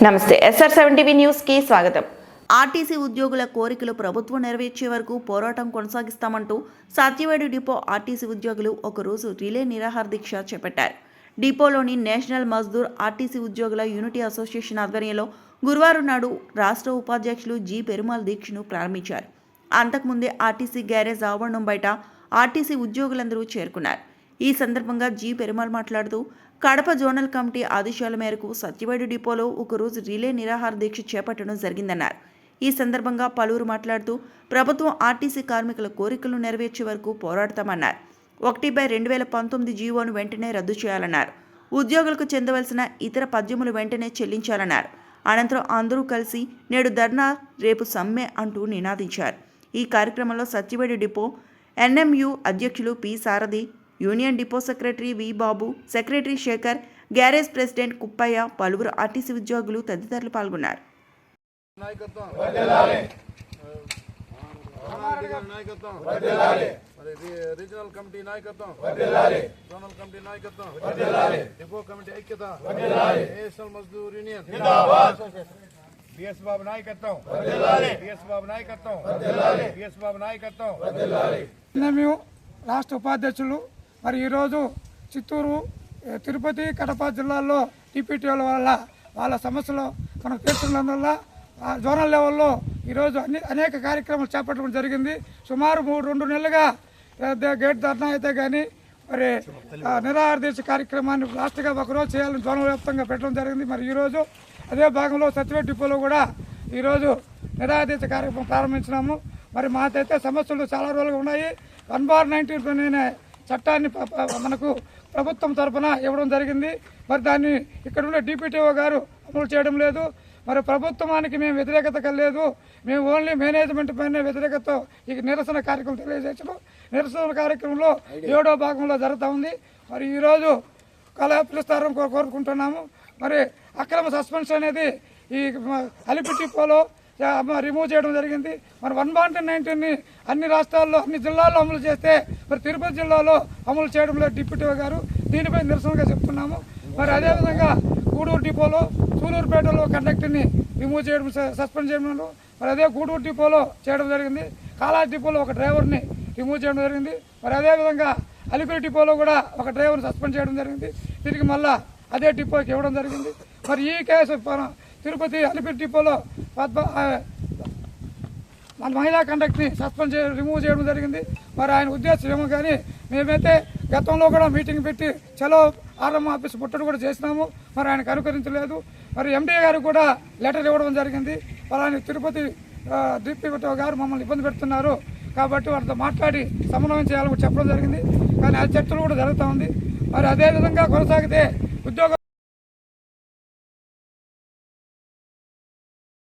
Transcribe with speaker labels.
Speaker 1: నమస్తే SR7 TV news కి స్వాగతం.
Speaker 2: ఆర్టీసీ ఉద్యోగుల కోరికలు ప్రభుత్వం నెరవేర్చే వరకు పోరాటం కొనసాగిస్తామంటూ సత్యవేడు డిపో ఆర్టీసీ ఉద్యోగులు ఒకరోజు రిలే నిరాహార దీక్ష చేపట్టారు. డిపోలోని నేషనల్ మజ్దూర్ ఆర్టీసీ ఉద్యోగుల యూనిటీ అసోసియేషన్ ఆధ్వర్యంలో గురువారం నాడు రాష్ట్ర ఉపాధ్యక్షులు జి పెరుమాల్ దీక్షను ప్రారంభించారు. అంతకుముందే ఆర్టీసీ గ్యారేజ్ ఆవరణం బయట ఆర్టీసీ ఉద్యోగులందరూ చేరుకున్నారు. ఈ సందర్భంగా జి పెరుమాల్ మాట్లాడుతూ కడప జోనల్ కమిటీ ఆదేశాల మేరకు సత్యవేడు డిపోలో ఒకరోజు రిలే నిరాహార దీక్ష చేపట్టడం జరిగిందన్నారు. ఈ సందర్భంగా పలువురు మాట్లాడుతూ ప్రభుత్వం ఆర్టీసీ కార్మికుల కోరికలను నెరవేర్చే వరకు పోరాడతామన్నారు. 1/2019 జీవోను వెంటనే రద్దు చేయాలన్నారు. ఉద్యోగులకు చెందవలసిన ఇతర పద్యములు వెంటనే చెల్లించాలన్నారు. అనంతరం అందరూ కలిసి నేడు ధర్నా రేపు సమ్మె అంటూ నినాదించారు. ఈ కార్యక్రమంలో సత్యవేడు డిపో NMU అధ్యక్షులు P Sarathi, union depot secretary V Babu, secretary Sekhar, garage president Kuppaiah, పలువురు ఆర్టీసీ ఉద్యోగులు తదితరులు పాల్గొన్నారు.
Speaker 3: రీజనల్ కమిటీ నాయకత్వం, జోనల్ కమిటీ నాయకత్వం, డిపో కమిటీ ఐక్యత, national Mazdoor union BS Babu నాయకత్వం, బిఎస్ బాబు నాయకత్వం, బిఎస్ బాబు నాయకత్వం.
Speaker 4: మేము రాష్ట్ర ఉపాధ్యక్షులు మరి ఈరోజు చిత్తూరు, తిరుపతి, కడప జిల్లాల్లో టీపీటీల వల్ల వాళ్ళ సమస్యలు మనకు తెలుసుకున్నందువల్ల జోనల్ లెవెల్లో ఈరోజు అనేక కార్యక్రమాలు చేపట్టడం జరిగింది. సుమారు 2 నెలలుగా గేట్ ధర్నా అయితే కానీ మరి నిరాహార దీక్ష కార్యక్రమాన్ని లాస్ట్గా ఒకరోజు చేయాలని జోనల్ వ్యాప్తంగా పెట్టడం జరిగింది. మరి ఈరోజు అదే భాగంలో సత్యవేడు డిపోలో కూడా ఈరోజు నిరాహార దీక్ష కార్యక్రమం ప్రారంభించినాము. మరి మాకైతే సమస్యలు చాలా రోజులుగా ఉన్నాయి. 1/19 చట్టాన్ని మనకు ప్రభుత్వం తరఫున ఇవ్వడం జరిగింది. మరి దాన్ని ఇక్కడ ఉండే డిప్యూటీఓ గారు అమలు చేయడం లేదు. మరి ప్రభుత్వానికి మేము వ్యతిరేకత కలలేదు, మేము ఓన్లీ మేనేజ్మెంట్ పైన వ్యతిరేకతతో ఈ నిరసన కార్యక్రమం తెలియజేసాము. నిరసన కార్యక్రమంలో 7వ భాగంలో జరుగుతూ ఉంది. మరి ఈరోజు కళా పిలుస్తారని కోరుకుంటున్నాము. మరి అక్రమ సస్పెన్షన్ అనేది ఈ అలిపి డిపోలో రిమూవ్ చేయడం జరిగింది. మరి 1/19 అన్ని రాష్ట్రాల్లో, అన్ని జిల్లాల్లో అమలు చేస్తే మరి తిరుపతి జిల్లాలో అమలు చేయడం లేదు డిప్యూటీ గారు. దీనిపై నిరసనగా చెప్తున్నాము. మరి అదేవిధంగా గూడూరు డిపోలో, సూలూరుపేటలో కండక్టర్ని రిమూవ్ చేయడం, సస్పెండ్ చేయడం, మరి అదే గూడూరు డిపోలో చేయడం జరిగింది. కాళాస్ డిపోలో ఒక డ్రైవర్ని రిమూవ్ చేయడం జరిగింది. మరి అదేవిధంగా అలిపిరి డిపోలో కూడా ఒక డ్రైవర్ని సస్పెండ్ చేయడం జరిగింది. తిరిగి మళ్ళా అదే డిపోకి ఇవ్వడం జరిగింది. మరి ఈ కేసు తిరుపతి అలిపిరి డిపోలో మన మహిళా కండక్టర్ని సస్పెండ్ రిమూవ్ చేయడం జరిగింది. మరి ఆయన ఉద్దేశం ఏమో కానీ మేమైతే గతంలో కూడా మీటింగ్ పెట్టి చలో ఆర్ఎం ఆఫీస్ పుట్టడు కూడా చేసినాము. మరి ఆయనకు అనుకరించలేదు. మరి ఎండీ గారు కూడా లెటర్ ఇవ్వడం జరిగింది. వాళ్ళని తిరుపతి డిప్యూటీ గారు మమ్మల్ని ఇబ్బంది పెడుతున్నారు కాబట్టి వాళ్ళతో మాట్లాడి సమన్వయం చేయాలని చెప్పడం జరిగింది. కానీ ఆ చర్చలు కూడా జరుగుతూ ఉంది. మరి అదేవిధంగా కొనసాగితే ఉద్యోగ